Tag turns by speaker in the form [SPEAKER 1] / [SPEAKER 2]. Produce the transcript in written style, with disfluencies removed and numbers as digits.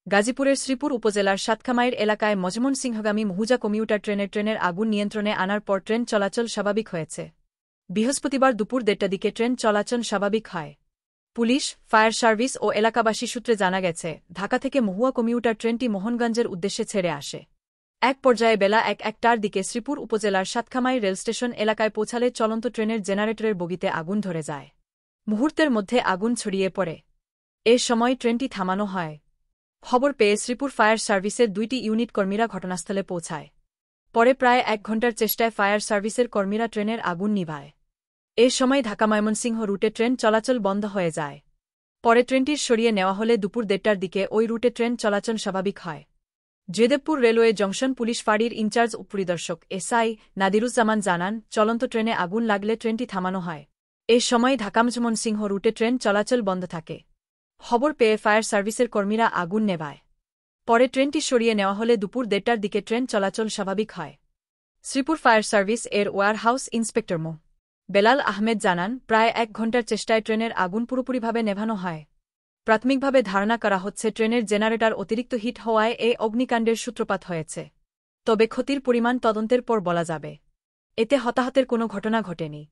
[SPEAKER 1] গাজীপুরের শ্রীপুর উপজেলার সাতখামাইর এলাকায় ময়মনসিংহগামী মহুজা কমিউটার ট্রেনের আগুন নিয়ন্ত্রণে আনার পর ট্রেন চলাচল স্বাভাবিক হয়েছে। বৃহস্পতিবার দুপুর ১:৩০ দিকে ট্রেন চলাচল স্বাভাবিক হয়। পুলিশ, ফায়ার সার্ভিস ও এলাকাবাসী সূত্রে জানা গেছে, ঢাকা থেকে মহুয়া কমিউটার ট্রেনটি মোহনগঞ্জের উদ্দেশ্যে ছেড়ে আসে। এক পর্যায়ে বেলা ১:০১টার দিকে শ্রীপুর উপজেলার সাতখামাই রেলস্টেশন এলাকায় পৌঁছালে চলন্ত ট্রেনের জেনারেটরের বগিতে আগুন ধরে যায়। মুহূর্তের মধ্যে আগুন ছড়িয়ে পড়ে। এ সময় ট্রেনটি থামানো হয়। খবর পেয়ে শ্রীপুর ফায়ার সার্ভিসের ২টি ইউনিট কর্মীরা ঘটনাস্থলে পৌঁছায়। পরে প্রায় ১ ঘণ্টার চেষ্টায় ফায়ার সার্ভিসের কর্মীরা ট্রেনের আগুন নিভায়। এ সময় ঢাকা ময়মনসিংহ রুটে ট্রেন চলাচল বন্ধ হয়ে যায়। পরে ট্রেনটির সরিয়ে নেওয়া হলে দুপুর ১:৩০টার দিকে ওই রুটে ট্রেন চলাচল স্বাভাবিক হয়। জয়দেবপুর রেলওয়ে জংশন পুলিশ ফাঁড়ির ইনচার্জ উপপরিদর্শক এসআই নাদিরুজ্জামান জানান, চলন্ত ট্রেনে আগুন লাগলে ট্রেনটি থামানো হয়। এ সময় ঢাকা ময়মনসিংহ রুটে ট্রেন চলাচল বন্ধ থাকে। খবর পেয়ে ফায়ার সার্ভিসের কর্মীরা আগুন নেভায়। পরে ট্রেনটি সরিয়ে নেওয়া হলে দুপুর ১:৩০টার দিকে ট্রেন চলাচল স্বাভাবিক হয়। শ্রীপুর ফায়ার সার্ভিস এর ওয়্যারহাউস ইন্সপেক্টর মো. বেলাল আহমেদ জানান, প্রায় ১ ঘণ্টার চেষ্টায় ট্রেনের আগুন পুরোপুরিভাবে নেভানো হয়। প্রাথমিকভাবে ধারণা করা হচ্ছে ট্রেনের জেনারেটর অতিরিক্ত হিট হওয়ায় এই অগ্নিকাণ্ডের সূত্রপাত হয়েছে। তবে ক্ষতির পরিমাণ তদন্তের পর বলা যাবে। এতে হতাহতের কোনো ঘটনা ঘটেনি।